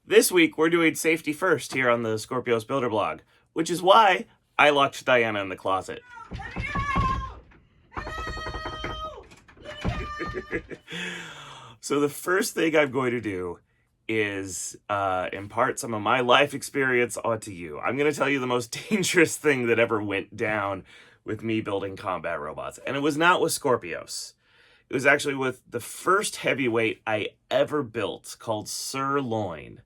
This week, we're doing safety first here on the Skorpios Builder Blog, which is why I locked Diana in the closet. So the first thing I'm going to do is impart some of my life experience onto you. I'm going to tell you the most dangerous thing that ever went down with me building combat robots. And it was not with Skorpios. It was actually with the first heavyweight I ever built called Sirloin.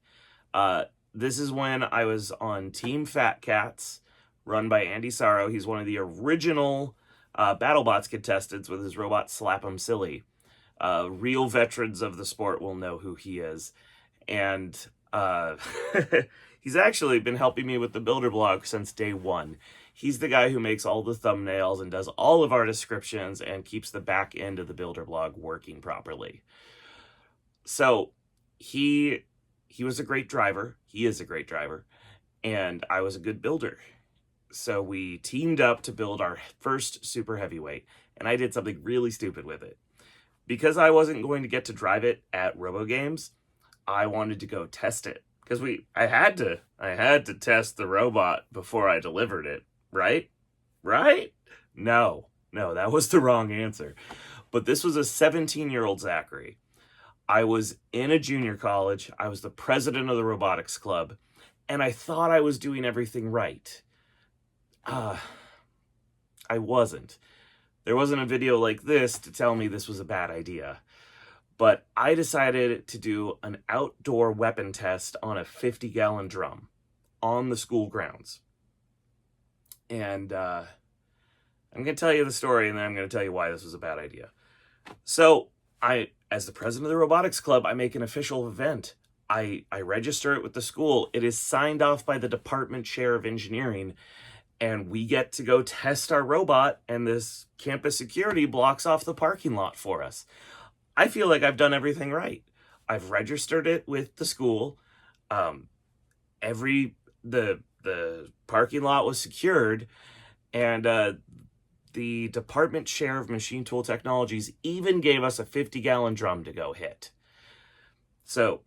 This is when I was on Team Fat Cats, run by Andy Sorrow. He's one of the original Battlebots contestants with his robot Slap 'em Silly. Real veterans of the sport will know who he is. And he's actually been helping me with the Builder Blog since day one. He's the guy who makes all the thumbnails and does all of our descriptions and keeps the back end of the Builder Blog working properly. So he was a great driver. He is a great driver. And I was a good builder. So we teamed up to build our first super heavyweight. And I did something really stupid with it. Because I wasn't going to get to drive it at RoboGames, I wanted to go test it. Because I had to test the robot before I delivered it, right? Right? No, that was the wrong answer. But this was a 17-year-old Zachary. I was in a junior college. I was the president of the robotics club. And I thought I was doing everything right. I wasn't. There wasn't a video like this to tell me this was a bad idea. But I decided to do an outdoor weapon test on a 50-gallon drum on the school grounds. And I'm going to tell you the story, and then I'm going to tell you why this was a bad idea. So as the president of the robotics club, I make an official event. I register it with the school. It is signed off by the department chair of engineering. And we get to go test our robot, and this campus security blocks off the parking lot for us. I feel like I've done everything right. I've registered it with the school. The parking lot was secured, and the department chair of machine tool technologies even gave us a 50-gallon drum to go hit. So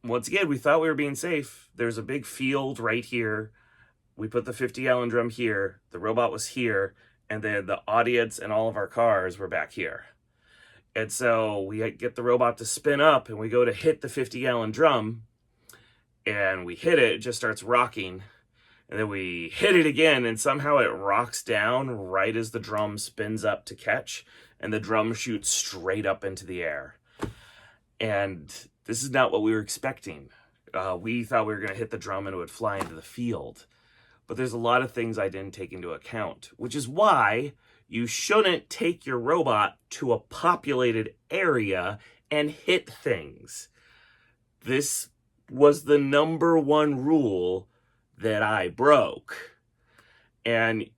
once again, we thought we were being safe. There's a big field right here. We put the 50-gallon drum here, the robot was here, and then the audience and all of our cars were back here. And so we get the robot to spin up, and we go to hit the 50-gallon drum, and we hit it, it just starts rocking. And then we hit it again, and somehow it rocks down right as the drum spins up to catch, and the drum shoots straight up into the air. And this is not what we were expecting. We thought we were going to hit the drum and it would fly into the field. But there's a lot of things I didn't take into account, which is why you shouldn't take your robot to a populated area and hit things. This was the number one rule that I broke. And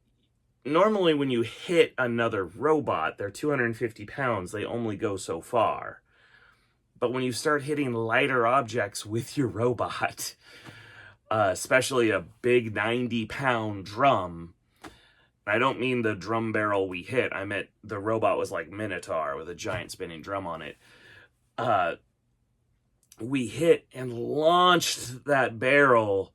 normally when you hit another robot, they're 250 pounds, they only go so far. But when you start hitting lighter objects with your robot, especially a big 90-pound drum. I don't mean the drum barrel we hit. I meant the robot was like Minotaur with a giant spinning drum on it. We hit and launched that barrel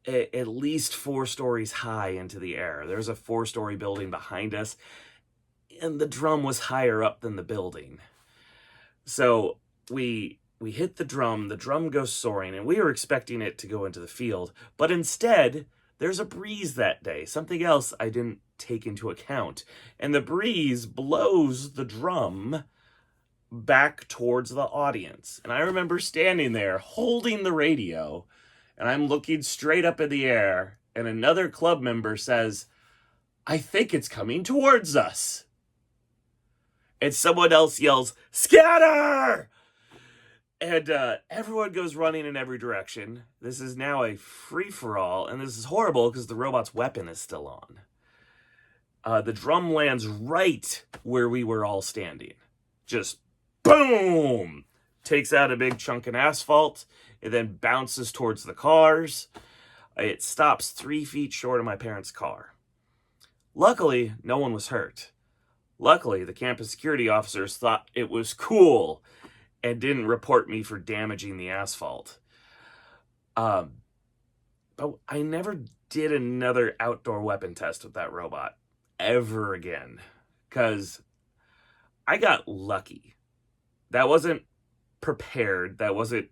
at least 4 stories high into the air. There's a 4-story building behind us, and the drum was higher up than the building. So we hit the drum goes soaring, and we were expecting it to go into the field. But instead, there's a breeze that day, something else I didn't take into account. And the breeze blows the drum back towards the audience. And I remember standing there holding the radio, and I'm looking straight up in the air, and another club member says, "I think it's coming towards us." And someone else yells, "Scatter!" And everyone goes running in every direction. This is now a free-for-all, and this is horrible because the robot's weapon is still on. The drum lands right where we were all standing. Just boom! Takes out a big chunk of asphalt. It then bounces towards the cars. It stops 3 feet short of my parents' car. Luckily, no one was hurt. Luckily, the campus security officers thought it was cool and didn't report me for damaging the asphalt. But I never did another outdoor weapon test with that robot ever again, because I got lucky. That wasn't prepared. That wasn't,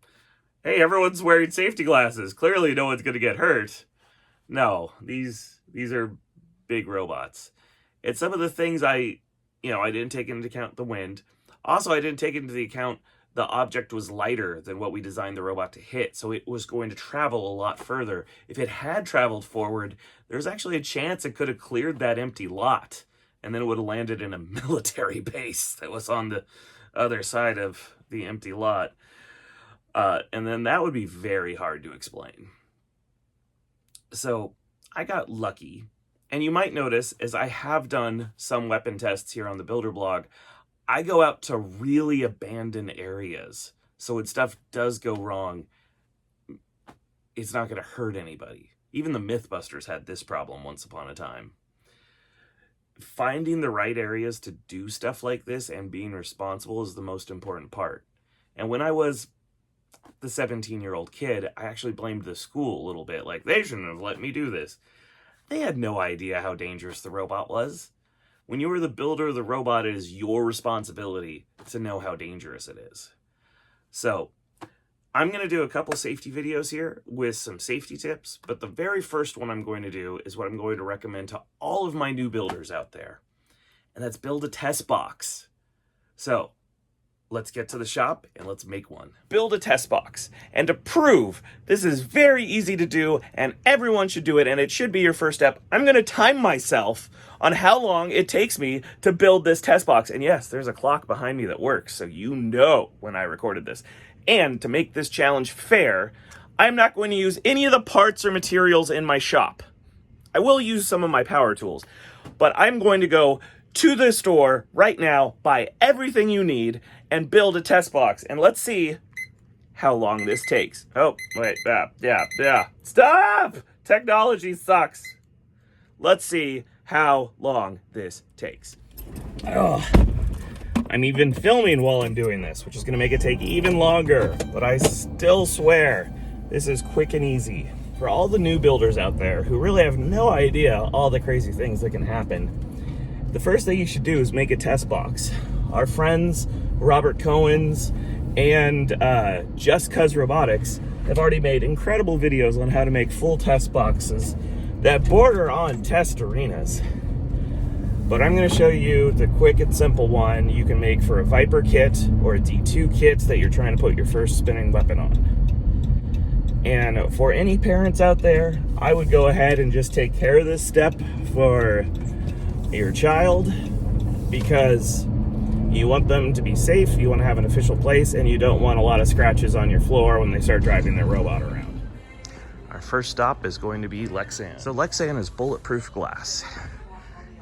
hey, everyone's wearing safety glasses. Clearly no one's going to get hurt. No, these are big robots. It's some of the things I didn't take into account the wind. Also, I didn't take into the account the object was lighter than what we designed the robot to hit, so it was going to travel a lot further. If it had traveled forward, there's actually a chance it could have cleared that empty lot, and then it would have landed in a military base that was on the other side of the empty lot. And then that would be very hard to explain. So I got lucky. And you might notice, as I have done some weapon tests here on the Builder Blog, I go out to really abandoned areas. So when stuff does go wrong, it's not going to hurt anybody. Even the Mythbusters had this problem once upon a time. Finding the right areas to do stuff like this and being responsible is the most important part. And when I was the 17-year-old kid, I actually blamed the school a little bit. Like, they shouldn't have let me do this. They had no idea how dangerous the robot was. When you are the builder of the robot, it is your responsibility to know how dangerous it is. So, I'm going to do a couple safety videos here with some safety tips, but the very first one I'm going to do is what I'm going to recommend to all of my new builders out there. And that's build a test box. So, let's get to the shop and let's make one. Build a test box. And to prove this is very easy to do and everyone should do it and it should be your first step, I'm going to time myself on how long it takes me to build this test box. And yes, there's a clock behind me that works, so you know when I recorded this. And to make this challenge fair, I'm not going to use any of the parts or materials in my shop. I will use some of my power tools, but I'm going to go to the store right now, buy everything you need, and build a test box. And let's see how long this takes. Oh, wait, yeah. Stop! Technology sucks. Let's see how long this takes. Oh, I'm even filming while I'm doing this, which is going to make it take even longer. But I still swear, this is quick and easy. For all the new builders out there who really have no idea all the crazy things that can happen, the first thing you should do is make a test box. Our friends, Robert Cohen's and Just Cuz Robotics, have already made incredible videos on how to make full test boxes that border on test arenas. But I'm going to show you the quick and simple one you can make for a Viper kit or a D2 kit that you're trying to put your first spinning weapon on. And for any parents out there, I would go ahead and just take care of this step for your child, because you want them to be safe, you want to have an official place, and you don't want a lot of scratches on your floor when they start driving their robot around. Our first stop is going to be Lexan. So Lexan is bulletproof glass,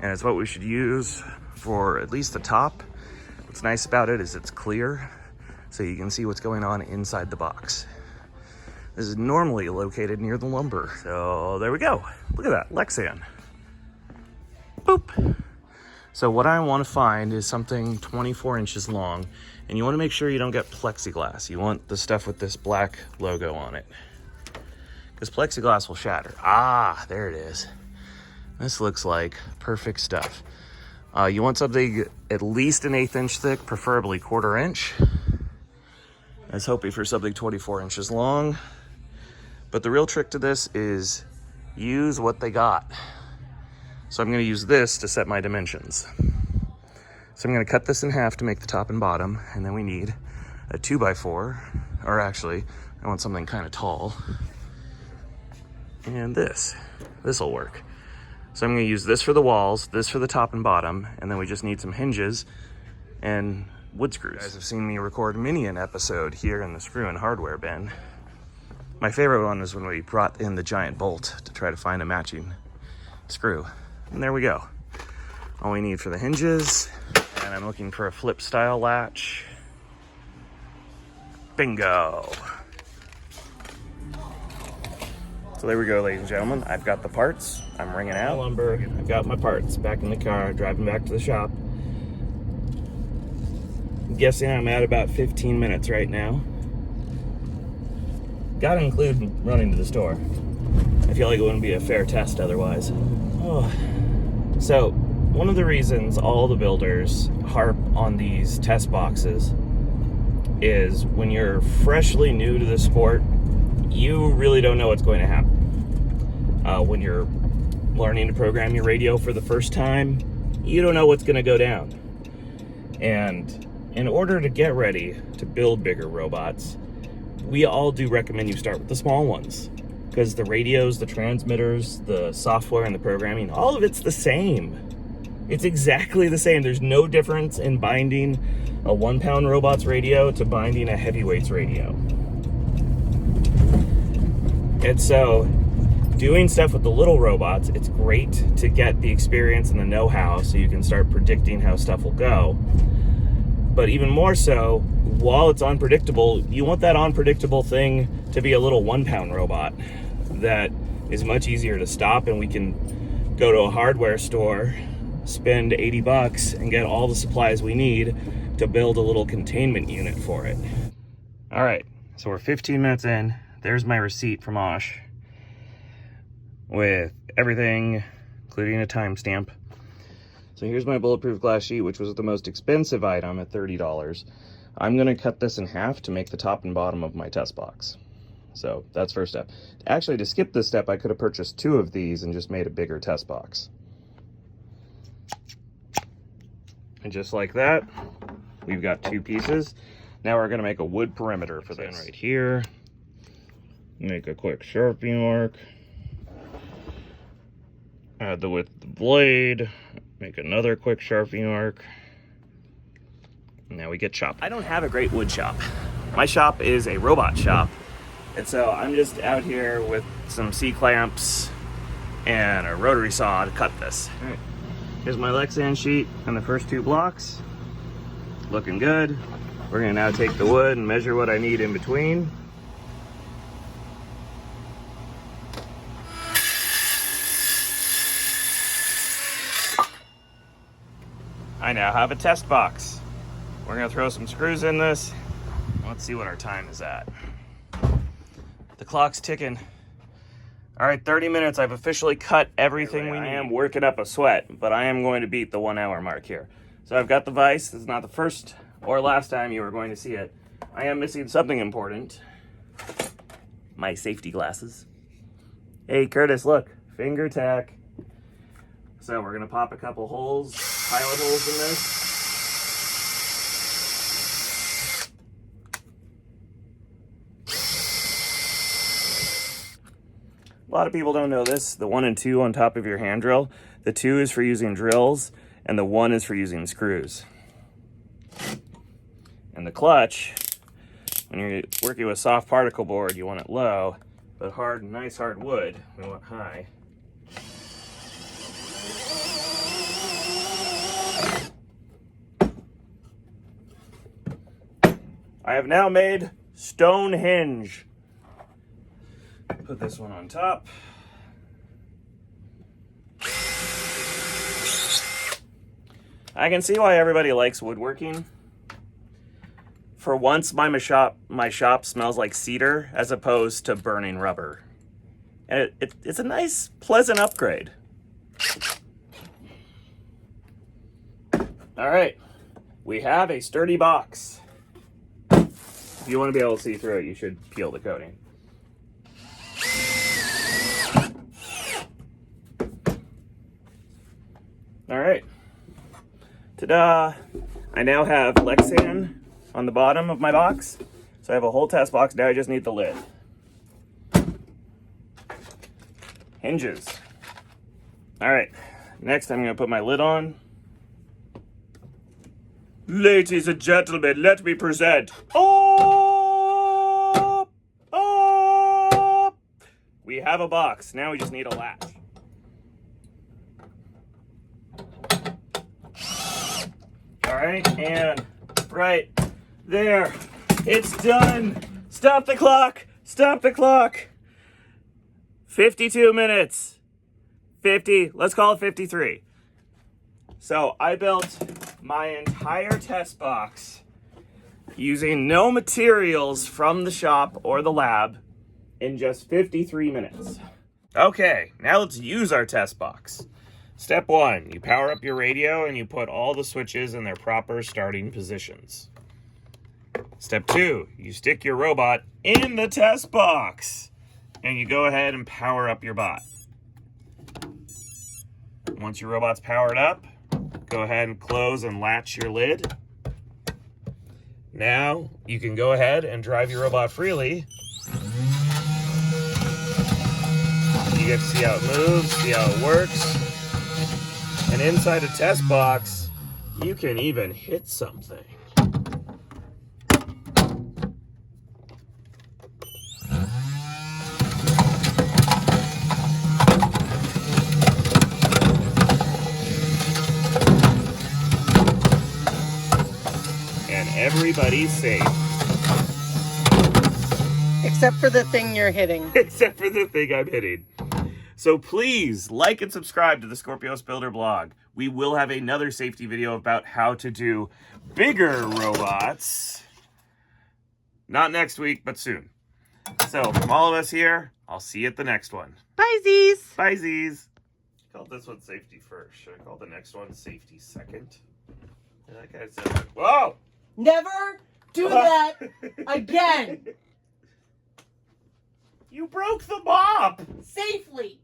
and it's what we should use for at least the top. What's nice about it is it's clear, so you can see what's going on inside the box. This is normally located near the lumber. So there we go. Look at that, Lexan. Boop. So what I want to find is something 24 inches long, and you want to make sure you don't get plexiglass. You want the stuff with this black logo on it, because plexiglass will shatter. Ah, there it is. This looks like perfect stuff. You want something at least an 1/8 inch thick, preferably 1/4 inch. I was hoping for something 24 inches long. But the real trick to this is use what they got. So I'm going to use this to set my dimensions. So I'm going to cut this in half to make the top and bottom, and then we need a 2x4, or actually, I want something kind of tall. And this will work. So I'm going to use this for the walls, this for the top and bottom, and then we just need some hinges and wood screws. You guys have seen me record many an episode here in the Screw and Hardware bin. My favorite one was when we brought in the giant bolt to try to find a matching screw. And there we go. All we need for the hinges, and I'm looking for a flip style latch. Bingo. So there we go, ladies and gentlemen. I've got the parts. I'm ringing out lumber. I've got my parts back in the car, driving back to the shop. I'm guessing I'm at about 15 minutes right now. Gotta include running to the store. I feel like it wouldn't be a fair test otherwise. Oh. So, one of the reasons all the builders harp on these test boxes is when you're freshly new to the sport, you really don't know what's going to happen. When you're learning to program your radio for the first time, you don't know what's going to go down. And in order to get ready to build bigger robots, we all do recommend you start with the small ones, because the radios, the transmitters, the software, and the programming, all of it's the same. It's exactly the same. There's no difference in binding a 1-pound robot's radio to binding a heavyweight's radio. And so, doing stuff with the little robots, it's great to get the experience and the know-how so you can start predicting how stuff will go. But even more so, while it's unpredictable, you want that unpredictable thing to be a little 1-pound robot that is much easier to stop, and we can go to a hardware store, spend $80 and get all the supplies we need to build a little containment unit for it. All right, so we're 15 minutes in. There's my receipt from Osh with everything, including a timestamp. So here's my bulletproof glass sheet, which was the most expensive item at $30. I'm gonna cut this in half to make the top and bottom of my test box. So that's first step. Actually, to skip this step, I could have purchased 2 of these and just made a bigger test box. And just like that, we've got 2 pieces. Now we're gonna make a wood perimeter for this. Right here, make a quick Sharpie mark. Add the width of the blade, make another quick Sharpie mark. Now we get chopped. I don't have a great wood shop. My shop is a robot shop. And so I'm just out here with some C-clamps and a rotary saw to cut this. All right, here's my Lexan sheet and the first 2 blocks. Looking good. We're gonna now take the wood and measure what I need in between. I now have a test box. We're gonna throw some screws in this. Let's see what our time is at. The clock's ticking. All right, 30 minutes. I've officially cut everything we need. I am working up a sweat, but I am going to beat the 1-hour mark here. So I've got the vise. This is not the first or last time you are going to see it. I am missing something important. My safety glasses. Hey, Curtis, look, finger tack. So we're gonna pop a couple holes, pilot holes in this. A lot of people don't know this. The 1 and 2 on top of your hand drill. The 2 is for using drills, and the 1 is for using screws. And the clutch, when you're working with soft particle board, you want it low, but hard, nice hard wood, we want high. I have now made Stonehenge. Put this one on top. I can see why everybody likes woodworking. For once, my shop smells like cedar as opposed to burning rubber. And it's a nice, pleasant upgrade. All right, we have a sturdy box. If you want to be able to see through it, you should peel the coating. All right, ta-da! I now have Lexan on the bottom of my box. So I have a whole test box, now I just need the lid. Hinges. All right, next I'm gonna put my lid on. Ladies and gentlemen, let me present. Oh! We have a box, now we just need a latch. All right, and right there, it's done. Stop the clock, stop the clock. 52 minutes, 50, let's call it 53. So I built my entire test box using no materials from the shop or the lab, in just 53 minutes. Okay, now let's use our test box. Step 1, you power up your radio and you put all the switches in their proper starting positions. Step 2, you stick your robot in the test box and you go ahead and power up your bot. Once your robot's powered up, go ahead and close and latch your lid. Now you can go ahead and drive your robot freely. You get to see how it moves, see how it works. And inside a test box, you can even hit something. And everybody's safe. Except for the thing you're hitting. Except for the thing I'm hitting. So please like and subscribe to the Skorpios Builder Blog. We will have another safety video about how to do bigger robots. Not next week, but soon. So from all of us here, I'll see you at the next one. Bye, Z's. Bye, Z's. I called this one safety first. Should I call the next one safety second? That guy said, whoa! Never do that again. You broke the mop! Safely.